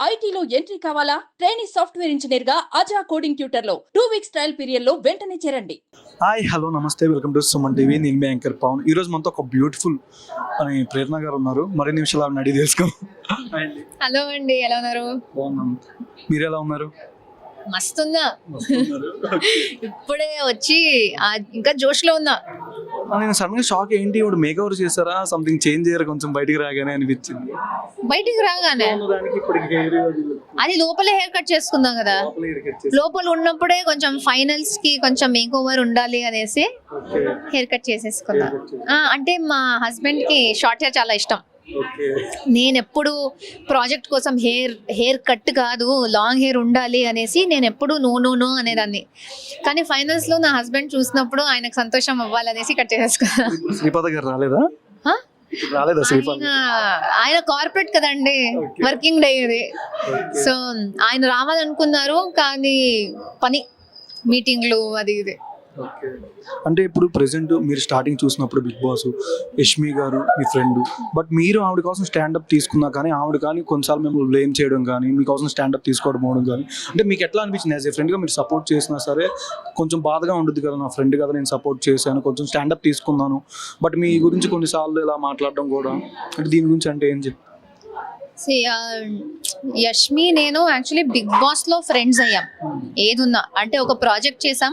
ఐటీలో ఎంట్రీ కావాలా? Trainee software engineer గా అజా కోడింగ్ ట్యూటర్ లో 2 వీక్స్ ట్రయల్ పీరియడ్ లో వెంటనే చేరండి. హాయ్ హలో నమస్తే వెల్కమ్ టు సుమన్ టీవీ. నేను మీ యాంకర్ పవన్. ఈరోజు మనతో ఒక బ్యూటిఫుల్ అని ప్రేరణ గారు ఉన్నారు. మరిన్ని నిమిషాలు ఆవిడని అడిగి తెలుసుకో. హలో అండి, ఎలా ఉన్నారు? బాగున్నాను, మీరు ఎలా ఉన్నారు? మస్తున్నా. ఇప్పుడే వచ్చి ఇంకా జోష్ లో ఉన్నా. నేను సడన్ గా షాక్, ఏంటి ఇప్పుడు మేక్ ఓవర్ చేశారా, సంథింగ్ చేంజ్ అయ్యారు కొంచెం బయటికి రాగానే అనిపించింది. బయటికి రాగానే అది లోపలే హెయిర్ కట్ చేసుకుందాం కదా, లోపల ఉన్నప్పుడే కొంచెం ఫైనల్స్ కి కొంచెం మేక్ ఓవర్ ఉండాలి అనేసి హెయిర్ కట్ చేసేసుకున్నా. అంటే మా హస్బెండ్ కి షార్ట్ హెయిర్ చాలా ఇష్టం. నేను ఎప్పుడు ప్రాజెక్ట్ కోసం హెయిర్ కట్ కాదు, లాంగ్ హెయిర్ ఉండాలి అనేసి నేను ఎప్పుడు నో అనేదాన్ని. కానీ ఫైనల్స్ లో నా హస్బెండ్ చూసినప్పుడు ఆయనకు సంతోషం అవ్వాలనేసి కట్ చేసేసుకున్నా. శ్రీపాద గారు రాలేదా? ఆయన కార్పొరేట్ కదండి, వర్కింగ్ డే ఇది. సో ఆయన రావాలనుకున్నారు, కానీ పని మీటింగ్లు అది ఇది. అంటే ఇప్పుడు ప్రెసెంట్ మీరు స్టార్టింగ్ చూసినప్పుడు బిగ్ బాస్ యష్మి గారు మీ ఫ్రెండ్, బట్ మీరు ఆవిడ కోసం స్టాండప్ తీసుకున్నా కానీ ఆవిడ కానీ కొన్నిసార్లు మేము బ్లేమ్ చేయడం కానీ మీకోసం స్టాండప్ తీసుకోవడం అవడం కానీ, అంటే మీకు ఎట్లా అనిపించింది? యాజ్ ఏ ఫ్రెండ్గా మీరు సపోర్ట్ చేసినా సరే కొంచెం బాధగా ఉంటుంది కదా, నా ఫ్రెండ్ కదా నేను సపోర్ట్ చేశాను, కొంచెం స్టాండప్ తీసుకున్నాను, బట్ మీ గురించి కొన్నిసార్లు ఇలా మాట్లాడడం కూడా, అంటే దీని గురించి అంటే ఏం చెప్తారు? యష్మి నేను యాక్చువల్లీ బిగ్ బాస్ లో ఫ్రెండ్స్ అయ్యాం. ఏదున్నా అంటే ఒక ప్రాజెక్ట్ చేసాం,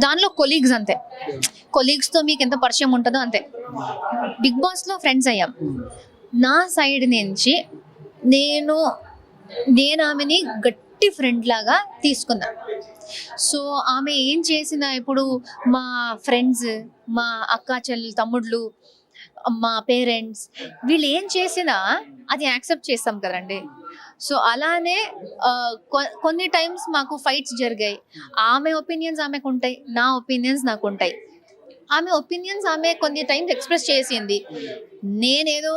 దానిలో కొలీగ్స్ అంతే. కొలీగ్స్ తో మీకు ఎంత పరిచయం ఉంటుందో అంతే. బిగ్ బాస్ లో ఫ్రెండ్స్ అయ్యాం. నా సైడ్ నుంచి నేను ఆమెని గట్టి ఫ్రెండ్ లాగా తీసుకున్నా. సో ఆమె ఏం చేసినా, ఇప్పుడు మా ఫ్రెండ్స్, మా అక్క చెల్లి తమ్ముళ్ళు, మా పేరెంట్స్, వీళ్ళు ఏం చేసినా అది యాక్సెప్ట్ చేస్తాం కదండి. సో అలానే కొన్ని టైమ్స్ మాకు ఫైట్స్ జరిగాయి. ఆమె ఒపీనియన్స్ ఆమెకు ఉంటాయి, నా ఒపీనియన్స్ నాకు ఉంటాయి. ఆమె ఒపీనియన్స్ ఆమె కొన్ని టైమ్స్ ఎక్స్ప్రెస్ చేసింది. నేనేదో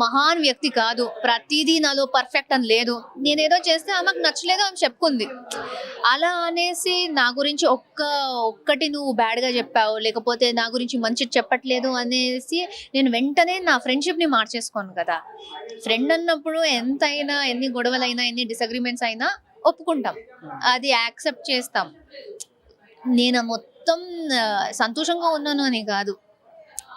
మహాన్ వ్యక్తి కాదు, ప్రతిదీ నాలో పర్ఫెక్ట్ అని లేదు. నేనేదో చేస్తే ఆమెకు నచ్చలేదు, ఆమె చెప్పుకుంది. అలా అనేసి నా గురించి ఒక్కటి నువ్వు బ్యాడ్గా చెప్పావు, లేకపోతే నా గురించి మంచి చెప్పట్లేదు అనేసి నేను వెంటనే నా ఫ్రెండ్షిప్ని మార్చేసుకోను కదా. ఫ్రెండ్ అన్నప్పుడు ఎంతైనా, ఎన్ని గొడవలైనా, ఎన్ని డిసగ్రిమెంట్స్ అయినా ఒప్పుకుంటాం, అది యాక్సెప్ట్ చేస్తాం. నేను మొత్తం సంతోషంగా ఉన్నాను అని కాదు,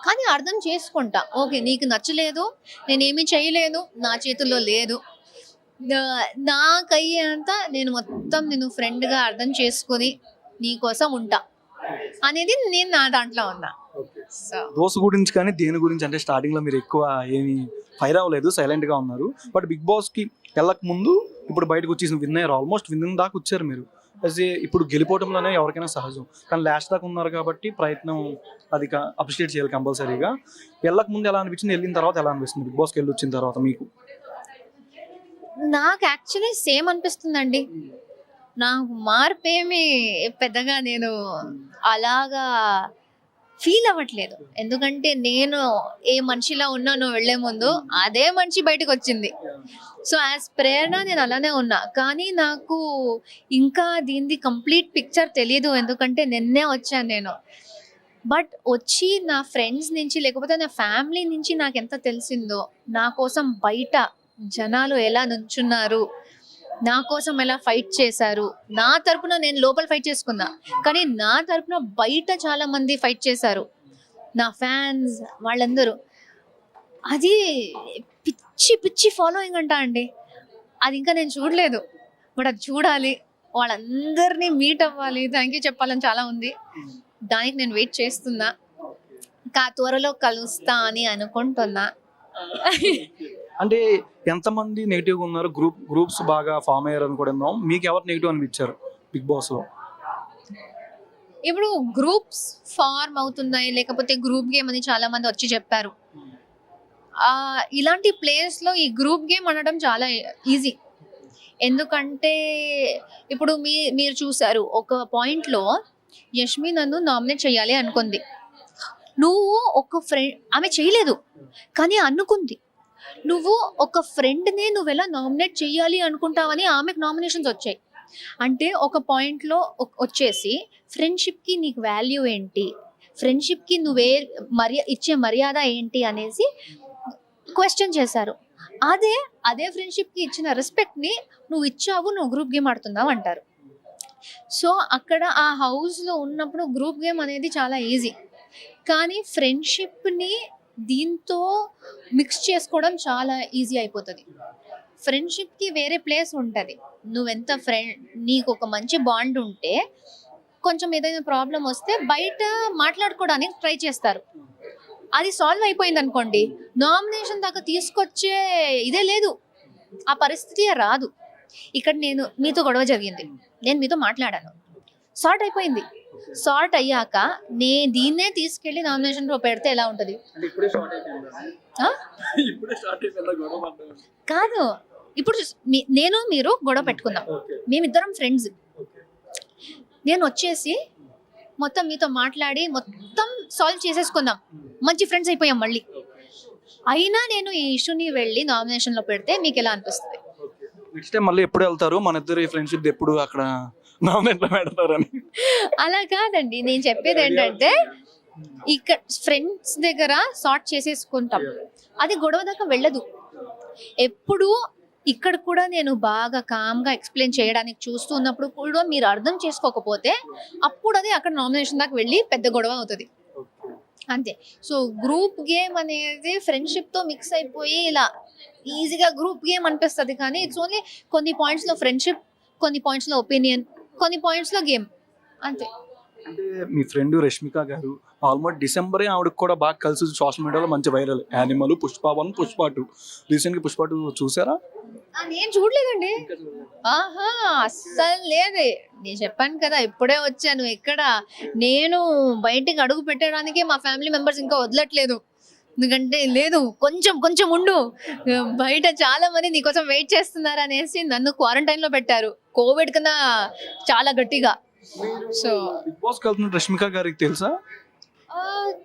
కానీ అర్థం చేసుకుంటా. ఓకే, నీకు నచ్చలేదు, నేనేమి చేయలేదు, నా చేతుల్లో లేదు. నాకయ్యేంత నేను మొత్తం నేను ఫ్రెండ్గా అర్థం చేసుకొని నీ కోసం ఉంటా అనేది నేను నా దాంట్లో ఉన్నా. దోశ గురించి కానీ దేని గురించి అంటే స్టార్టింగ్ లో మీరు ఎక్కువ ఏమి ఫైర్ అవ్వలేదు, సైలెంట్ గా ఉన్నారు. బట్ బిగ్ బాస్ కి వెళ్ళక ముందు ఇప్పుడు బయటకు వచ్చేసి విన్ అయ్యారు, ఆల్మోస్ట్ విన్ దాకా వచ్చారు మీరు. ఇప్పుడు గెలిపోవడంలోనే ఎవరికైనా సహజం, కానీ లాస్ట్ దాకా ఉన్నారు కాబట్టి ప్రయత్నం అది అప్రిషియేట్ చేయాలి కంపల్సరీగా. వెళ్ళక ముందు ఎలా అనిపించింది, వెళ్ళిన తర్వాత ఎలా అనిపిస్తుంది, బిగ్ బాస్కి వెళ్ళి వచ్చిన తర్వాత మీకు? నాకు యాక్చువల్లీ సేమ్ అనిపిస్తుందండి. నాకు మార్పు ఏమి పెద్దగా నేను అలాగా ఫీల్ అవ్వట్లేదు. ఎందుకంటే నేను ఏ మనిషిలా ఉన్నానో వెళ్లే ముందు అదే మనిషి బయటకు వచ్చింది. సో యాజ్ ప్రేరణ నేను అలానే ఉన్నా. కానీ నాకు ఇంకా దీనిది కంప్లీట్ పిక్చర్ తెలియదు, ఎందుకంటే నిన్నే వచ్చాను నేను. బట్ వచ్చి నా ఫ్రెండ్స్ నుంచి, లేకపోతే నా ఫ్యామిలీ నుంచి నాకు ఎంత తెలిసిందో, నా కోసం బయట జనాలు ఎలా నుంచున్నారు, నా కోసం ఎలా ఫైట్ చేశారు. నా తరపున నేను లోపల ఫైట్ చేసుకున్నా, కానీ నా తరపున బయట చాలా మంది ఫైట్ చేశారు, నా ఫ్యాన్స్ వాళ్ళందరూ. అది పిచ్చి ఫాలోయింగ్ అంటా అండి. అది ఇంకా నేను చూడలేదు, బట్ అది చూడాలి, వాళ్ళందరినీ మీట్ అవ్వాలి, థ్యాంక్ యూ చెప్పాలని చాలా ఉంది. దానికి నేను వెయిట్ చేస్తున్నా, ఇంకా త్వరలో కలుస్తా అని అనుకుంటున్నా. అంటే ఎంతమంది నెగిటివ్గా ఉన్నారు, గ్రూప్స్ బాగా ఫామ్ అయ్యారు అని కూడా ఉన్నాం. మీకు ఎవరు నెగిటివ్ అనిపించారు బిగ్ బాస్లో? ఇప్పుడు గ్రూప్స్ ఫార్మ్ అవుతున్నాయి, లేకపోతే గ్రూప్ గేమ్ అని చాలా మంది వచ్చి చెప్పారు. ఇలాంటి ప్లేస్లో ఈ గ్రూప్ గేమ్ అనడం చాలా ఈజీ. ఎందుకంటే ఇప్పుడు మీరు చూసారు, ఒక పాయింట్లో యష్మి నన్ను నామినేట్ చేయాలి అనుకుంది. నువ్వు ఒక ఫ్రెండ్, ఆమె చేయలేదు కానీ అనుకుంది. నువ్వు ఒక ఫ్రెండ్ని నువ్వు ఎలా నామినేట్ చేయాలి అనుకుంటావని ఆమెకు నామినేషన్స్ వచ్చాయి. అంటే ఒక పాయింట్లో వచ్చేసి ఫ్రెండ్షిప్కి నీకు వాల్యూ ఏంటి, ఫ్రెండ్షిప్కి నువ్వే ఇచ్చే మర్యాద ఏంటి అనేసి క్వశ్చన్ చేశారు. అదే అదే ఫ్రెండ్షిప్కి ఇచ్చిన రెస్పెక్ట్ని నువ్వు ఇచ్చావు, నువ్వు గ్రూప్ గేమ్ ఆడుతున్నావు అంటారు. సో అక్కడ ఆ హౌస్లో ఉన్నప్పుడు గ్రూప్ గేమ్ అనేది చాలా ఈజీ, కానీ ఫ్రెండ్షిప్ని దీంతో మిక్స్ చేసుకోవడం చాలా ఈజీ అయిపోతుంది. ఫ్రెండ్షిప్కి వేరే ప్లేస్ ఉంటుంది. నువ్వెంత నీకు ఒక మంచి బాండ్ ఉంటే కొంచెం ఏదైనా ప్రాబ్లం వస్తే బయట మాట్లాడుకోవడానికి ట్రై చేస్తారు. అది సాల్వ్ అయిపోయింది అనుకోండి, నామినేషన్ దాకా తీసుకొచ్చే ఇదే లేదు, ఆ పరిస్థితి రాదు. ఇక్కడ నేను మీతో గొడవ జరిగింది, నేను మీతో మాట్లాడాను, సార్ట్ అయిపోయింది. సార్ట్ అయ్యాక దీన్నే తీసుకెళ్ళి నామినేషన్లో పెడితే ఎలా ఉంటుంది? కాదు, ఇప్పుడు నేను మీరు గొడవ పెట్టుకుందాం, మేమిద్దరం ఫ్రెండ్స్. నేను వచ్చేసి మొత్తం మీతో మాట్లాడి మొత్తం సాల్వ్ చేసేసుకుందాం, మంచి ఫ్రెండ్స్ అయిపోయాం మళ్ళీ. అయినా నేను ఈ ఇష్యూని వెళ్ళి నామినేషన్లో పెడితే మీకు ఎలా అనిపిస్తుంది? నెక్స్ట్ టైం మళ్ళీ ఎప్పుడు వెళ్తారు? మన ఇద్దరు ఫ్రెండ్షిప్ ఎప్పుడు అక్కడ నామినేట్లో పెడతారని? అలా కాదండి, నేను చెప్పేది ఏంటంటే ఇక్కడ ఫ్రెండ్స్ దగ్గర సార్ట్ చేసేసుకుంటాం, అది గొడవ దాకా వెళ్ళదు. ఎప్పుడు ఇక్కడ కూడా నేను బాగా కామ్గా ఎక్స్ప్లెయిన్ చేయడానికి చూస్తున్నప్పుడు కూడా మీరు అర్థం చేసుకోకపోతే అప్పుడు అది అక్కడ నామినేషన్ దాకా వెళ్ళి పెద్ద గొడవ అవుతుంది, అంతే. సో గ్రూప్ గేమ్ అనేది ఫ్రెండ్షిప్తో మిక్స్ అయిపోయి ఇలా ఈజీగా గ్రూప్ గేమ్ అనిపిస్తుంది, కానీ ఇట్స్ ఓన్లీ కొన్ని పాయింట్స్లో ఫ్రెండ్షిప్, కొన్ని పాయింట్స్లో ఒపీనియన్, కొన్ని పాయింట్స్లో గేమ్, అంతే. అంటే మీ ఫ్రెండ్ రష్మిక గారు ఆల్మోస్ట్ డిసెంబరే ఆవిడకి కూడా బాగా కలిసి సోషల్ మీడియాలో మంచి వైరల్. యానిమల్, పుష్ప 1, పుష్ప 2. రీసెంట్గా పుష్ప 2 చూసారా? నేను చూడలేదండి, ఆహా అస్సలు లేదే. నేను చెప్పాను కదా ఇప్పుడే వచ్చాను, ఎక్కడ నేను బయటికి అడుగు పెట్టడానికి మా ఫ్యామిలీ మెంబర్స్ ఇంకా వదలట్లేదు. ఎందుకంటే లేదు, కొంచెం కొంచెం ఉండు, బయట చాలా మంది నీకోసం వెయిట్ చేస్తున్నారు అనేసి నన్ను క్వారంటైన్లో పెట్టారు, కోవిడ్ కన్నా చాలా గట్టిగా. సో బిగ్ బాస్ వెళ్తున్న రష్మిక గారికి తెలుసా?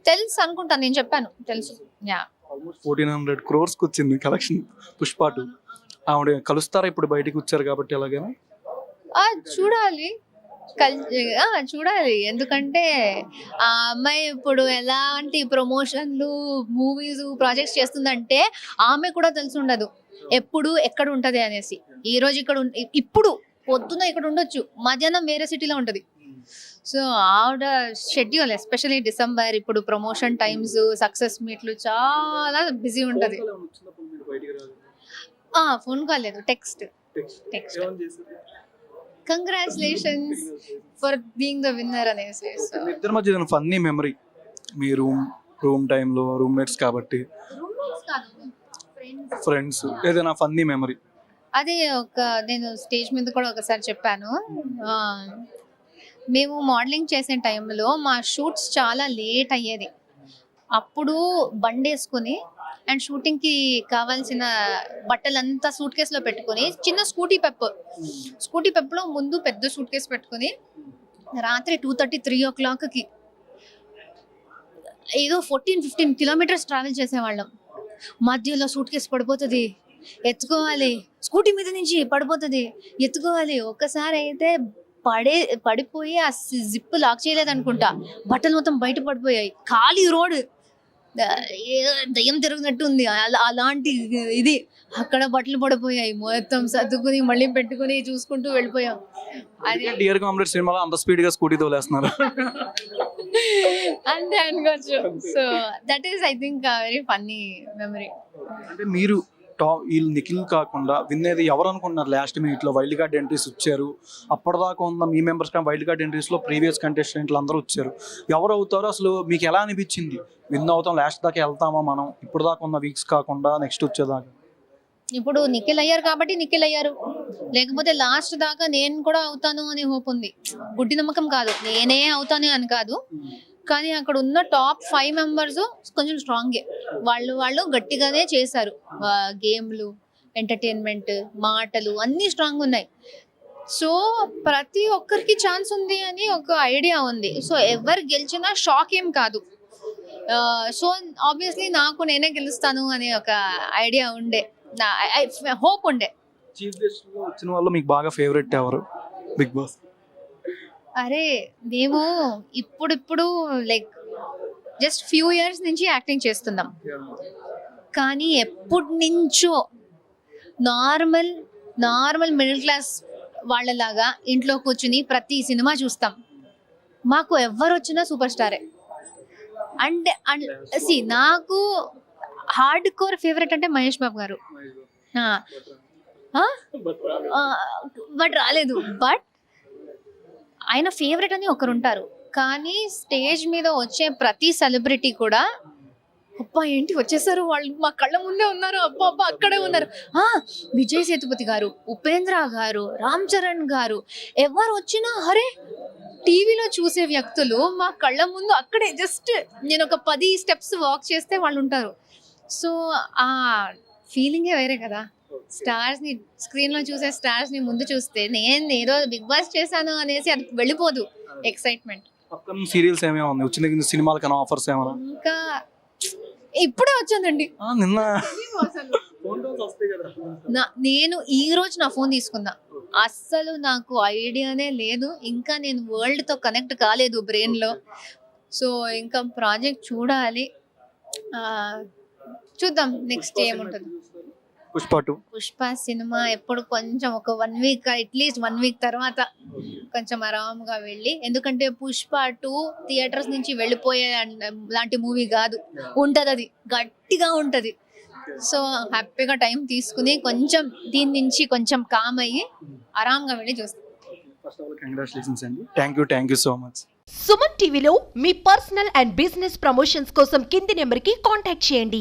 తెలుసు అనుకుంటాను, నేను చెప్పాను తెలుసు. యా, ఆల్మోస్ట్ 1400 crores వచ్చింది కలెక్షన్ పుష్ప 2. ఆవిడ కలుస్తారా ఇప్పుడు బయటికి వచ్చారు కాబట్టి? ఎలాగైనా చూడాలి, చూడాలి. ఎందుకంటే ఆ అమ్మాయి ఇప్పుడు ఎలాంటి ప్రమోషన్లు, మూవీస్, ప్రాజెక్ట్స్ చేస్తుందంటే ఆమె కూడా తెలిసి ఉండదు ఎప్పుడు ఎక్కడ ఉంటది అనేసి. ఈ రోజు ఇక్కడ ఇప్పుడు పొద్దున ఇక్కడ ఉండొచ్చు, మధ్యాహ్నం వేరే సిటీలో ఉంటది. సో ఆవిడ షెడ్యూల్ ఎస్పెషల్లీ డిసెంబర్, ఇప్పుడు ప్రమోషన్ టైమ్స్, సక్సెస్ మీట్లు చాలా బిజీ ఉంటది. ఫోన్ కాల్ లేదు, text. Congratulations for being the winner అనేసి. ఇద్దరి మధ్య ఏదైనా ఫన్నీ మెమరీ మీ రూమ్ టైంలో, రూమ్మేట్స్ కాబట్టి ఫ్రెండ్స్, ఏదైనా ఫన్నీ మెమరీ? అదే నేను స్టేజ్ మీద కూడా ఒకసారి చెప్పాను. మేము మోడలింగ్ చేసే టైంలో మా షూట్స్ చాలా లేట్ అయ్యేది. అప్పుడు బండి వేసుకుని అండ్ షూటింగ్కి కావాల్సిన బట్టలంతా సూట్ కేసులో పెట్టుకుని, చిన్న స్కూటీ పెప్లో ముందు పెద్ద సూట్ కేసు పెట్టుకుని రాత్రి 2:30, 3 o'clockకి ఏదో 14-15 kilometers ట్రావెల్ చేసేవాళ్ళం. మధ్యలో సూట్ కేసు పడిపోతుంది, ఎత్తుకోవాలి, స్కూటీ మీద నుంచి పడిపోతుంది, ఎత్తుకోవాలి. ఒక్కసారి అయితే పడిపోయి ఆ జిప్ లాక్ చేయలేదనుకుంటా, బట్టలు మొత్తం బయట పడిపోయాయి. ఖాళీ రోడ్, దయ్యం తిరుగునట్టు ఉంది, అలాంటి ఇది. అక్కడ బట్టలు పడిపోయాయి, మొత్తం సర్దుకుని మళ్ళీ పెట్టుకుని చూసుకుంటూ వెళ్ళిపోయాం. అది డియర్ కామ్రేడ్ సినిమాలో అంత స్పీడ్ గా స్కూటీ తోలేస్తున్నారు అంతే అనుకోవచ్చు. So that is I think very funny memory. అంటే మీరు వీళ్ళు నిఖిల్ కాకుండా వినేది ఎవరు అనుకుంటున్నారు? లాస్ట్ మినిట్లో వైల్డ్ కార్డ్ ఎంట్రీస్ వచ్చారు, అప్పటిదాకా ఉన్న మీ మెంబర్స్ కానీ వైల్డ్ కార్డ్ ఎంట్రీస్లో ప్రీవియస్ కంటెస్టెంట్లు అందరూ వచ్చారు. ఎవరు అవుతారో అసలు మీకు ఎలా అనిపించింది? విన్ అవుతాం, లాస్ట్ దాకా వెళ్తామా మనం? ఇప్పుడు దాకా ఉన్న వీక్స్ కాకుండా నెక్స్ట్ వచ్చేదాకా. ఇప్పుడు నిఖిల్ అయ్యారు కాబట్టి నిఖిల్ అయ్యారు, లేకపోతే లాస్ట్ దాకా నేను కూడా అవుతాను అనే హోప్ ఉంది. గుడ్డి నమ్మకం కాదు, నేనే అవుతాను అని కాదు, కానీ అక్కడ ఉన్న టాప్ 5 members కొంచెం స్ట్రాంగే. వాళ్ళు గట్టిగానే చేశారు. గేమ్లు, ఎంటర్టైన్మెంట్, మాటలు అన్నీ స్ట్రాంగ్ ఉన్నాయి. సో ప్రతి ఒక్కరికి ఛాన్స్ ఉంది అని ఒక ఐడియా ఉంది. సో ఎవరు గెలిచినా షాక్ ఏం కాదు. సో ఆబ్వియస్లీ నాకు నేనే గెలుస్తాను అనే ఒక ఐడియా ఉండే, హోప్ ఉండే. చీఫ్ గెస్ట్ లో వచ్చిన వాళ్ళు మీకు బాగా ఫేవరెట్ ఎవరు బిగ్ బాస్? అరే మేము ఇప్పుడు లైక్ జస్ట్ ఫ్యూ ఇయర్స్ నుంచి యాక్టింగ్ చేస్తున్నాం, కానీ ఎప్పటి నుంచో నార్మల్ మిడిల్ క్లాస్ వాళ్ళలాగా ఇంట్లో కూర్చుని ప్రతి సినిమా చూస్తాం. మాకు ఎవరు వచ్చినా సూపర్ స్టారే. అండ్ నాకు హార్డ్ కోర్ ఫేవరెట్ అంటే మహేష్ బాబు గారు. బట్ రాలేదు. బట్ ఆయన ఫేవరెట్ అని ఒకరు ఉంటారు, కానీ స్టేజ్ మీద వచ్చే ప్రతి సెలబ్రిటీ కూడా అబ్బా ఏంటి వచ్చేసారు వాళ్ళు, మా కళ్ళ ముందే ఉన్నారు, అబ్బా అబ్బా అక్కడే ఉన్నారు. విజయ్ సేతుపతి గారు, ఉపేంద్ర గారు, రామ్ చరణ్ గారు, ఎవరు వచ్చినా అరే టీవీలో చూసే వ్యక్తులు మా కళ్ళ ముందు అక్కడే జస్ట్ నేను ఒక 10 steps వాక్ చేస్తే వాళ్ళు ఉంటారు. సో ఆ ఫీలింగే వేరే కదా. స్టార్స్ని స్క్రీన్లో చూసే స్టార్స్ని ముందు చూస్తే నేను ఏదో బిగ్ బాస్ చేశాను అనేసి అది వెళ్ళిపోదు ఎక్సైట్మెంట్. అప్కమింగ్ సీరియల్స్ ఏమేమి ఉన్నాయి, వచ్చిన సినిమాల కన్నా ఆఫర్స్ ఏమైనా? ఇంకా ఇప్పుడే వచ్చిందండి నిన్న నేను ఈ రోజు నా ఫోన్ తీసుకున్నా. అస్సలు నాకు ఐడియానే లేదు, ఇంకా నేను వరల్డ్ తో కనెక్ట్ కాలేదు బ్రెయిన్ లో. సో ఇంకా ప్రాజెక్ట్ చూడాలి, చూద్దాం నెక్స్ట్ ఏముంటుంది. పుష్ప సినిమా ఎప్పుడు కొంచెం ఒక 1 week అట్లీస్ట్ 1 week తర్వాత కొంచెం ఆరాంగా వెళ్ళి, ఎందుకంటే పుష్ప 2 థియేటర్స్ నుంచి వెళ్ళిపోయే లాంటి మూవీ కాదు, ఉంటది అది గట్టిగా ఉంటది. సో హ్యాపీగా టైం తీసుకుని కొంచెం దీని నుంచి కొంచెం కామ్ అయ్యి ఆరాంగా వెళ్ళి చూస్తాం. Thank you so much. Suman టీవీలో మీ పర్సనల్ అండ్ బిజినెస్ ప్రమోషన్స్ కోసం కింది నెంబర్కి కాంటాక్ట్ చేయండి.